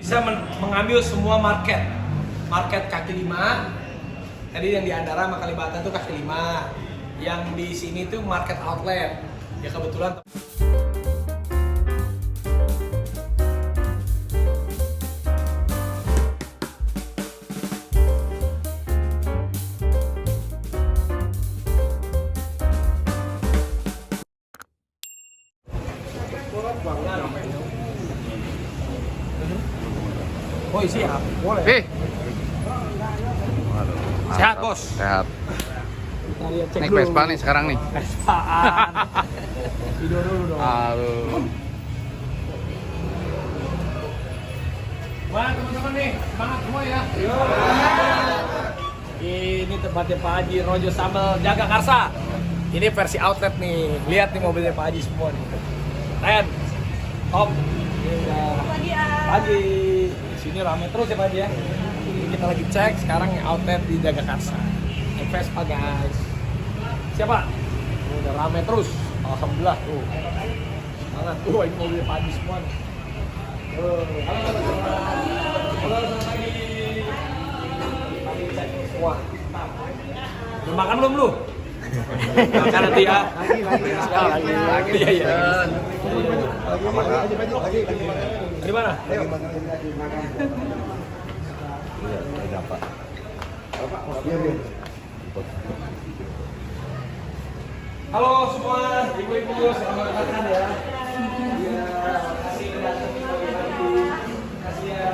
bisa mengambil semua market kaki lima. Tadi yang di Andara sama Kalibata tuh kaki lima, yang di sini tuh market outlet. Ya kebetulan oh siap, boleh. Waduh, Sehat, mantap. Bos. Sehat. Kita lihat cek Naik dulu. Vespa nih sekarang nih. Vespaan. Video dulu dong. Aduh. Wah teman-teman nih, semangat semua ya. Ini tempatnya Pak Haji, Rojo Sambal Jagakarsa. Ini versi outlet nih. Lihat nih mobilnya Pak Haji semua nih. Keren. Top. Ini udah pagi. Di sini rame terus ya Pak Haji ya. Ini kita lagi cek sekarang yang outlet di Jagakarsa. Yang Vespa guys. Siapa? Ini udah rame terus. Alhamdulillah tuh. Semangat. Ini mobilnya Pak Haji semua nih. Halo, selamat pagi. Pagi cek semua. Belum makan belum lu? Makan nanti ya. Lagi. Iya. Di mana? Halo semua, ibu-ibu, selamat makan ya. Kasih udah datang. Kasih ya.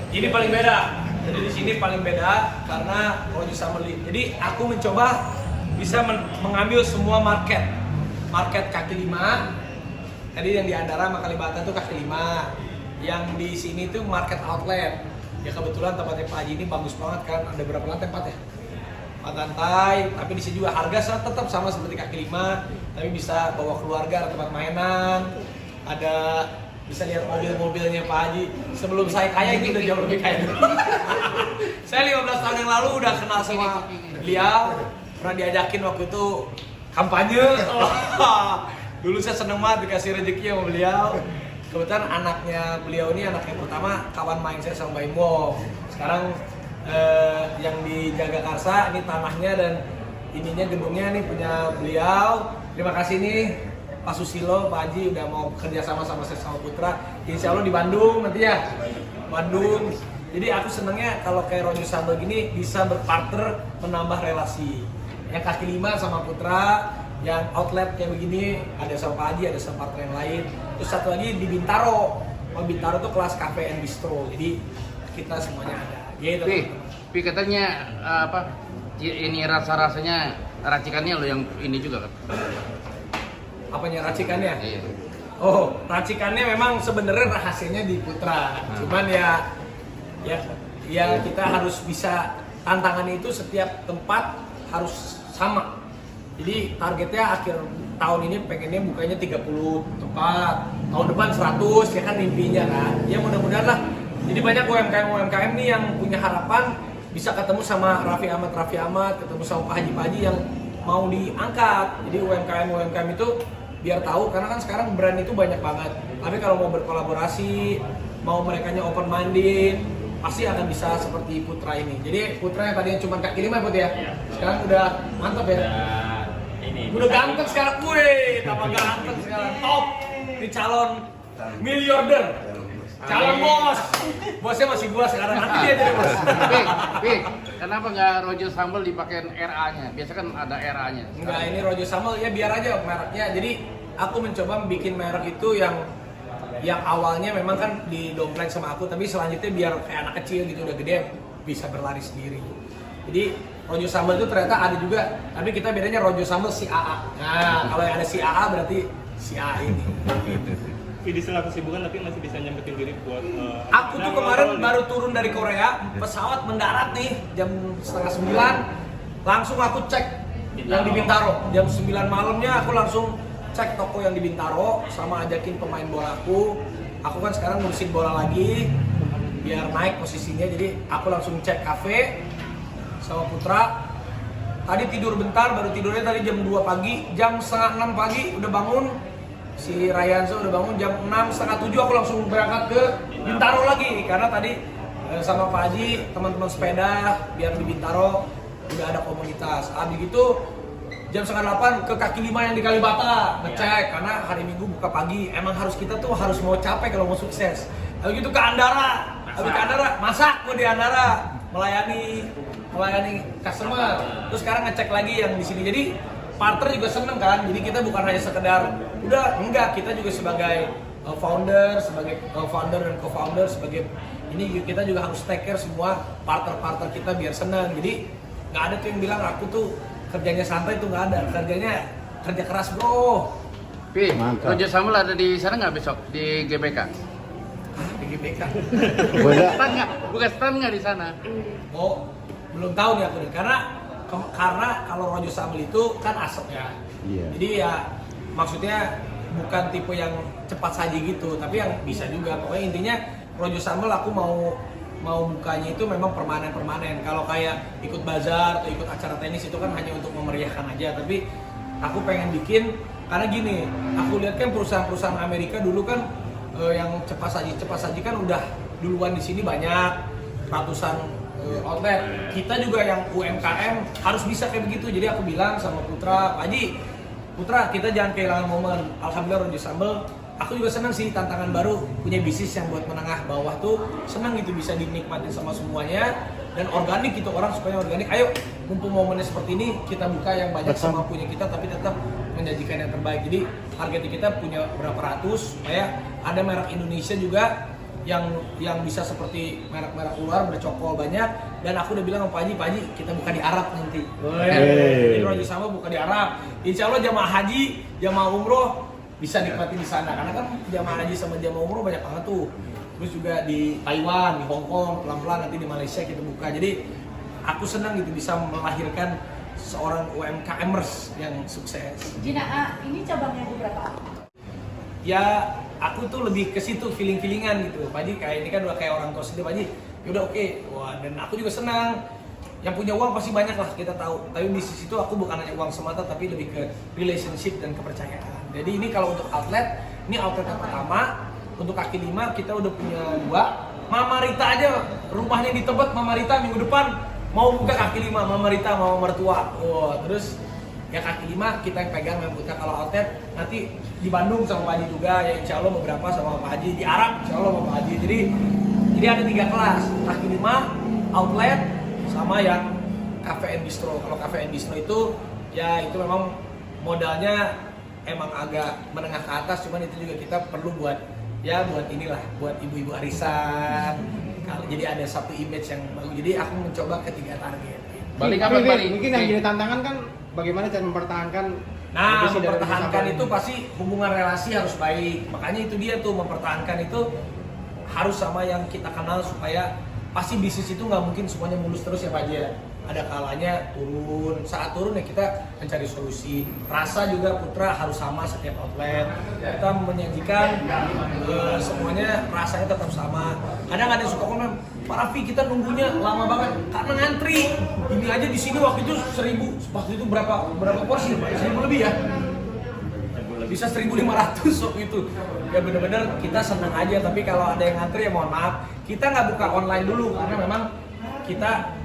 Ini paling beda. Jadi di sini paling beda karena Rojo Sambal. Jadi aku mencoba bisa mengambil semua market kaki lima. Tadi yang di Andara sama Kalibata tuh kaki lima. Yang di sini tuh market outlet. Ya kebetulan tempatnya Pak Haji ini bagus banget kan. Ada berapa lantai? 4 ya? 4 lantai, tapi di sini juga harga tetap sama seperti kaki lima, tapi bisa bawa keluarga, ada tempat mainan, ada bisa lihat mobil-mobilnya Pak Haji. Sebelum saya kaya ini udah jauh lebih kaya. Saya 15 tahun yang lalu udah kenal sama beliau, pernah diajakin waktu itu kampanye. Dulu saya seneng banget dikasih rezeki sama beliau. Kebetulan anaknya beliau ini anak yang pertama kawan main saya sama Mbak Imo. Sekarang yang di Jagakarsa ini tanahnya dan ininya gedungnya nih punya beliau. Terima kasih nih Pak Susilo, Pak Haji udah mau kerja sama saya sama Putra. Insya Allah di Bandung nanti ya. Bandung. Jadi aku senengnya kalau kayak Rojo Sambal gini bisa berpartner menambah relasi. Yang kaki lima sama Putra, yang outlet kayak begini ada sama Pak Haji, ada sama partner yang lain. Terus satu lagi di Bintaro. Bintaro tuh kelas cafe and bistro. Jadi kita semuanya ada. Gitu. Pi katanya ini rasa-rasanya racikannya lo yang ini juga kan? Apanya racikannya? Iya. Oh, racikannya memang sebenarnya rahasianya di Putra. Cuman ya kita harus bisa tantangannya itu setiap tempat harus sama. Jadi targetnya akhir tahun ini pengennya bukanya 30 tempat, tahun depan 100 ya kan mimpinya kan. Ya mudah-mudahan lah. Jadi banyak UMKM nih yang punya harapan bisa ketemu sama Raffi Ahmad, ketemu sama Pak Haji yang mau diangkat. Jadi UMKM itu biar tahu, karena kan sekarang brand itu banyak banget. Tapi kalau mau berkolaborasi, mau merekanya open minded, pasti akan bisa seperti Putra ini. Jadi Putra yang tadinya cuma kaki lima Put ya, sekarang udah mantap ya. Udah ganteng sekarang, tambah ganteng sekarang, top. Ini calon miliarder. Calon bos, bosnya masih gua sekarang, nanti dia jadi bos. Pi, kenapa nggak Rojo Sambal dipakein RA-nya? Biasa kan ada RA-nya. Enggak, ini Rojo Sambal ya biar aja mereknya. Jadi aku mencoba bikin merek itu yang awalnya memang kan didompleng sama aku, tapi selanjutnya biar kayak anak kecil gitu udah gede bisa berlari sendiri. Jadi Rojo Sambal itu ternyata ada juga, tapi kita bedanya Rojo Sambal si AA. Nah, kalau yang ada si AA berarti si AA ini. Di sela kesibukan tapi masih bisa nyempetin diri buat aku tuh kemarin baru turun dari Korea, pesawat mendarat nih jam 8:30, langsung aku cek yang di Bintaro. Jam 9 malamnya aku langsung cek toko yang di Bintaro sama ajakin pemain bola aku. Aku kan sekarang ngurusin bola lagi biar naik posisinya, jadi aku langsung cek kafe sama Putra. Tadi tidur bentar, baru tidurnya tadi jam 2 pagi, jam 5:30 pagi udah bangun. si Ryanso udah bangun jam 6:30 aku langsung berangkat ke Bintaro lagi karena tadi sama Pak Haji teman-teman sepeda biar di Bintaro udah ada komunitas. Habis gitu jam 7:30 ke kaki lima yang di Kalibata ngecek karena hari Minggu buka pagi. Emang kita tuh harus mau capek kalau mau sukses. Habis gitu ke Andara, masak gue di Andara melayani customer. Terus sekarang ngecek lagi yang di sini. Jadi partner juga seneng kan. Jadi kita bukan hanya sekedar kita juga sebagai founder dan co-founder sebagai ini kita juga harus take care semua partner kita biar seneng. Jadi nggak ada tuh yang bilang aku tuh kerjanya santai, tuh nggak ada. Kerja keras bro. Pi, Rojo Sambal ada di sana nggak besok di GBK? Di GBK. Bukan stand nggak di sana? Oh, belum tahu nih aku nih. Karena kalau Rojo Sambal itu kan asap ya. Iya. Jadi ya maksudnya bukan tipe yang cepat saji gitu, tapi yang bisa juga. Pokoknya intinya Rojo Sambal aku mau bukanya itu memang permanen. Kalau kayak ikut bazar atau ikut acara tenis itu kan hanya untuk memeriahkan aja. Tapi aku pengen bikin karena gini, aku lihat kan perusahaan-perusahaan Amerika dulu kan yang cepat saji kan udah duluan di sini banyak ratusan outlet. Kita juga yang UMKM harus bisa kayak begitu. Jadi aku bilang sama Putra, Pak Haji, Putra kita jangan kehilangan momen. Alhamdulillah Rojo Sambal, aku juga senang sih tantangan baru punya bisnis yang buat menengah bawah tuh senang gitu bisa dinikmatin sama semuanya dan organik gitu, orang sukanya organik. Ayo mumpung momennya seperti ini kita buka yang banyak sama punya kita tapi tetap menyajikan yang terbaik. Jadi target kita punya berapa ratus supaya ada merek Indonesia juga yang bisa seperti merek-merek luar bercokol banyak. Dan aku udah bilang sama Pak Haji kita buka di Arab nanti. Jadi Rojo Sambal buka di Arab. Insya Allah jamaah haji, jamaah umroh bisa nikmati di sana. Karena kan jamaah haji sama jamaah umroh banyak banget tuh. Terus juga di Taiwan, di Hong Kong, pelan-pelan nanti di Malaysia kita buka. Jadi aku senang gitu bisa melahirkan seorang UMKMers yang sukses. Jina, ini cabangnya berapa? Ya aku tuh lebih ke situ feelingan gitu. Pak Haji kayak ini kan udah kayak orang tua sendiri, Pak Haji. Yaudah oke. Wah, dan aku juga senang. Yang punya uang pasti banyak lah kita tahu. Tapi di sisi itu aku bukan hanya uang semata tapi lebih ke relationship dan kepercayaan. Jadi ini kalau untuk outlet, ini outlet yang pertama. Untuk kaki lima kita udah punya 2. Mama Rita aja rumahnya di Tebet. Mama Rita minggu depan mau buka kaki lima. Mama Rita mau mertua. Wah, terus ya kaki lima kita yang pegang yang punya. Kalau outlet nanti di Bandung sama Pak Haji juga ya, insya Allah beberapa sama Pak Haji. Di Arab insya Allah sama Pak Haji. Jadi ada 3 kelas, kaki lima, outlet, sama yang cafe and bistro. Kalau cafe and bistro itu ya itu memang modalnya emang agak menengah ke atas, cuman itu juga kita perlu buat inilah, buat ibu-ibu arisan. Jadi ada satu image yang bagus. Jadi aku mencoba ketiga target. Balik kapan Bali? Mungkin yang jadi tantangan kan bagaimana cara mempertahankan. Nah, lebih dari mempertahankan Rojo itu Sambal pasti hubungan relasi harus baik. Makanya itu dia tuh mempertahankan itu harus sama yang kita kenal supaya pasti bisnis itu nggak mungkin semuanya mulus terus ya Pak Haji ya. Ada kalanya turun, saat turun ya kita mencari solusi. Rasa juga Putra harus sama setiap outlet. Kita menyajikan semuanya rasanya tetap sama. Kadang ada yang suka komen, Pak Raffi kita nunggunya lama banget karena ngantri. Ini aja di sini waktu itu 1000, waktu itu berapa porsi Pak? 1000 lebih ya? Bisa 1.500 waktu itu. Ya bener-bener kita senang aja, tapi kalau ada yang ngantri ya mohon maaf. Kita nggak buka online dulu karena memang kita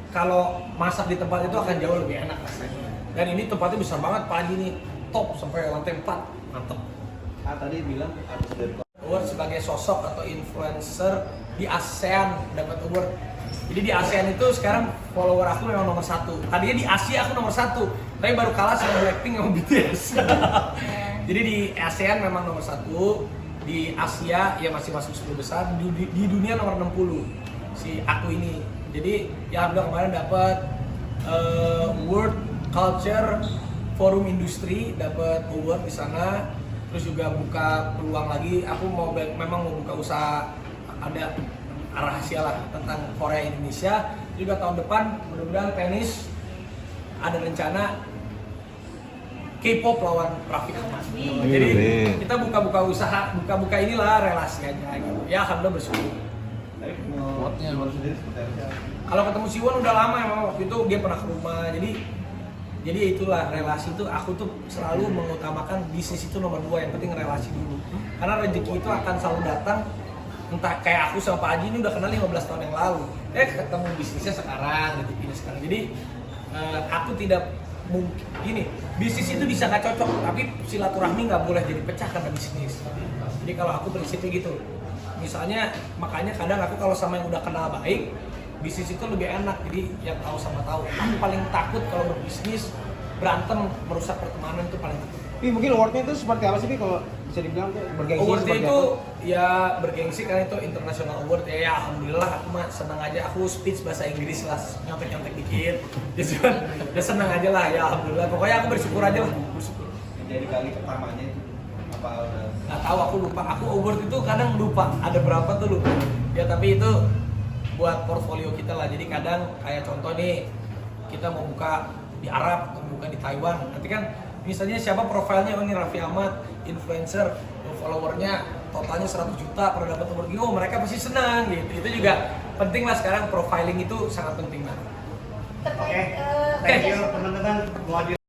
kalau masak di tempat itu akan jauh lebih enak rasanya. Dan ini tempatnya besar banget Pak Haji nih, top sampai lantai 4, mantep. tadi bilang harus dari Award sebagai sosok atau influencer di ASEAN dapat award. Jadi di ASEAN itu sekarang follower aku memang nomor 1. Tadinya di Asia aku nomor 1, tapi baru kalah sama Blackpink sama BTS. Jadi di ASEAN memang nomor 1, di Asia ya masih masuk 10 besar, di dunia nomor 60 si aku ini. Jadi ya alhamdulillah kemarin dapat World Culture Forum Industri, dapat award di sana. Terus juga buka peluang lagi, aku memang mau buka usaha, ada rahasia lah tentang Korea Indonesia. Juga tahun depan mudah-mudahan tenis ada rencana K-pop lawan Raffi Ahmad. Jadi kita buka usaha, buka inilah relasi aja gitu. Ya alhamdulillah bersyukur. Buatnya sendiri seperti apa? Kalau ketemu Siwon udah lama emang, waktu itu dia pernah ke rumah. Jadi Jadi itulah relasi itu, aku tuh selalu mengutamakan bisnis itu nomor 2, yang penting relasi dulu. Karena rezeki itu akan selalu datang, entah kayak aku sama Pak Haji ini udah kenal 15 tahun yang lalu. Ketemu bisnisnya sekarang, rezekinya sekarang. Jadi aku tidak mungkin gini, bisnis itu bisa nggak cocok, tapi silaturahmi nggak boleh jadi pecah karena bisnis. Jadi kalau aku prinsipnya gitu. Misalnya, makanya kadang aku kalau sama yang udah kenal baik, bisnis itu lebih enak, jadi yang tahu sama tahu. Aku paling takut kalau berbisnis berantem, merusak pertemanan, itu paling takut. Tapi mungkin awardnya itu seperti apa sih Pi, kalau bisa dibilang tuh bergengsi Awardnya seperti itu apa? ya bergengsi karena itu international award ya, alhamdulillah aku mah senang aja, aku speech bahasa Inggris lah, nyontek dikit, ya senang aja lah ya, alhamdulillah. Pokoknya aku bersyukur aja lah, bersyukur. Jadi kali pertamanya itu apa udah? Nggak tahu, aku lupa, aku award itu kadang lupa ada berapa tuh lupa. Ya tapi itu buat portfolio kita lah, jadi kadang kayak contoh nih, kita mau buka di Arab atau buka di Taiwan, nanti kan misalnya siapa profilnya, oh ini Raffi Ahmad, influencer, followernya totalnya 100 juta pernah dapat award, oh mereka pasti senang gitu. Itu juga penting lah, sekarang profiling itu sangat penting lah. Terkait Thank you, teman-teman.